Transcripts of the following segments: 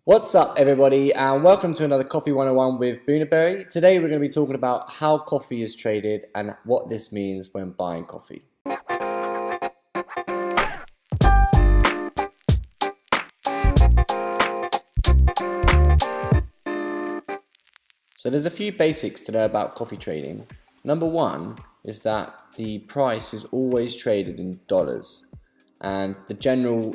What's up everybody, and welcome to another Coffee 101 with Boonaberry. Today we're going to be talking about how coffee is traded and what this means when buying coffee. So there's a few basics to know about coffee trading. Number one is that the price is always traded in dollars, and the general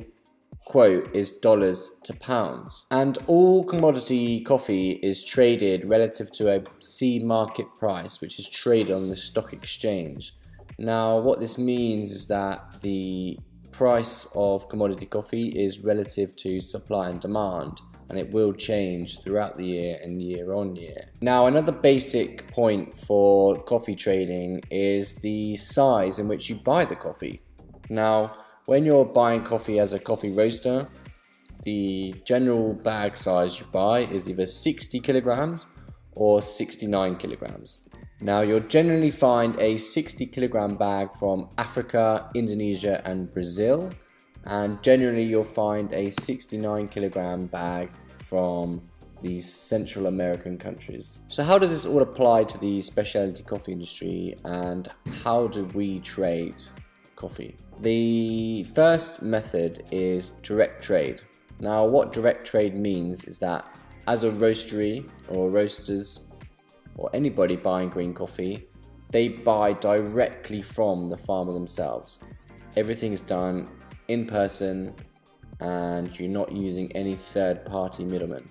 quote is dollars to pounds, and all commodity coffee is traded relative to a C market price, which is traded on the stock exchange. Now what this means is that the price of commodity coffee is relative to supply and demand, and it will change throughout the year and year on year. Now another basic point for coffee trading is the size in which you buy the coffee. Now when you're buying coffee as a coffee roaster, the general bag size you buy is either 60 kilograms or 69 kilograms. Now you'll generally find a 60 kilogram bag from Africa, Indonesia and Brazil, and generally you'll find a 69 kilogram bag from the Central American countries. So how does this all apply to the specialty coffee industry, and how do we trade coffee? The first method is direct trade. Now what direct trade means is that as a roastery or roasters or anybody buying green coffee, they buy directly from the farmer themselves. Everything is done in person and you're not using any third-party middlemen.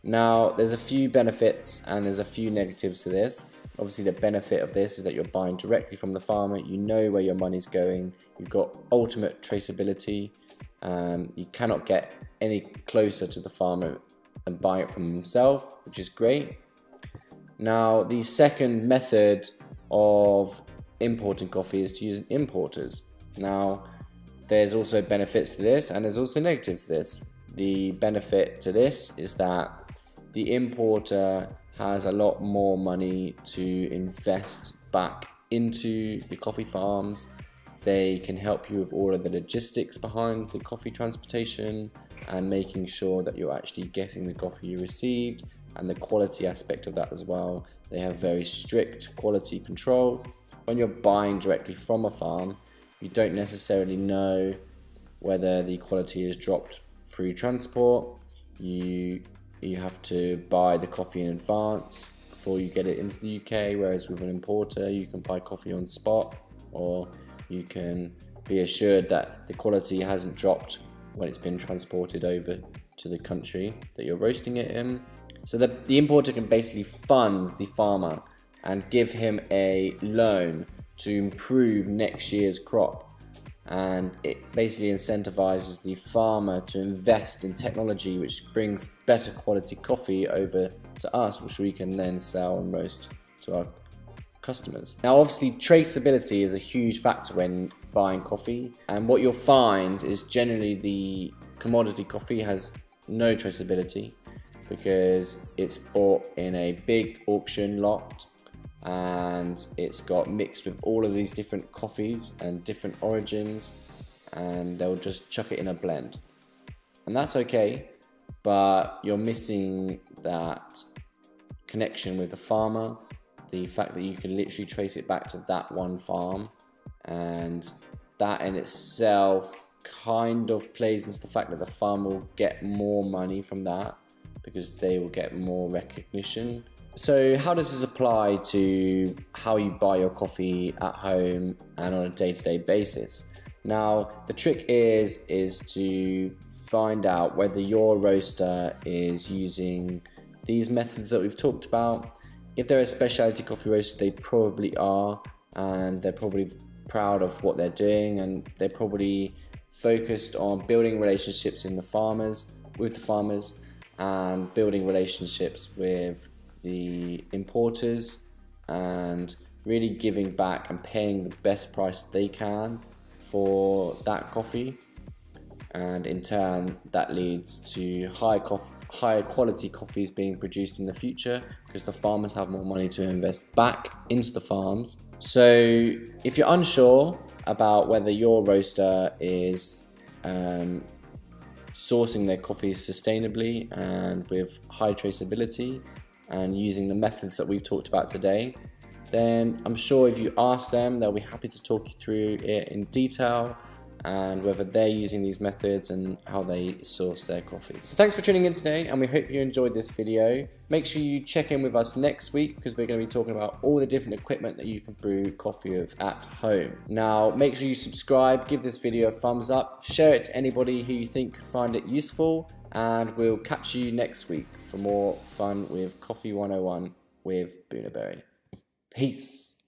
Now there's a few benefits and there's a few negatives to this. Obviously the benefit of this is that you're buying directly from the farmer, you know where your money's going, you've got ultimate traceability, you cannot get any closer to the farmer and buy it from himself, which is great. Now the second method of importing coffee is to use importers. Now there's also benefits to this and there's also negatives to this. The benefit to this is that the importer has a lot more money to invest back into the coffee farms. They can help you with all of the logistics behind the coffee transportation and making sure that you're actually getting the coffee you received, and the quality aspect of that as well. They have very strict quality control. When you're buying directly from a farm, you don't necessarily know whether the quality is dropped through transport. You have to buy the coffee in advance before you get it into the UK, whereas with an importer you can buy coffee on spot, or you can be assured that the quality hasn't dropped when it's been transported over to the country that you're roasting it in. So the importer can basically fund the farmer and give him a loan to improve next year's crop, and it basically incentivizes the farmer to invest in technology which brings better quality coffee over to us, which we can then sell and roast to our customers. Now obviously traceability is a huge factor when buying coffee, and what you'll find is generally the commodity coffee has no traceability because it's bought in a big auction lot and it's got mixed with all of these different coffees and different origins, and they'll just chuck it in a blend, and that's okay, but you're missing that connection with the farmer, the fact that you can literally trace it back to that one farm, and that in itself kind of plays into the fact that the farmer will get more money from that because they will get more recognition. So how does this apply to how you buy your coffee at home and on a day-to-day basis? Now the trick is to find out whether your roaster is using these methods that we've talked about. If they're a specialty coffee roaster, they probably are, and they're probably proud of what they're doing, and they're probably focused on building relationships with the farmers and building relationships with the importers and really giving back and paying the best price they can for that coffee, and in turn that leads to higher quality coffees being produced in the future because the farmers have more money to invest back into the farms. So if you're unsure about whether your roaster is sourcing their coffee sustainably and with high traceability and using the methods that we've talked about today, then I'm sure if you ask them, they'll be happy to talk you through it in detail and whether they're using these methods and how they source their coffee. So thanks for tuning in today, and we hope you enjoyed this video. Make sure you check in with us next week because we're going to be talking about all the different equipment that you can brew coffee with at home. Now make sure you subscribe, give this video a thumbs up, share it to anybody who you think could find it useful, and we'll catch you next week for more fun with Coffee 101 with Boonaberry. Peace.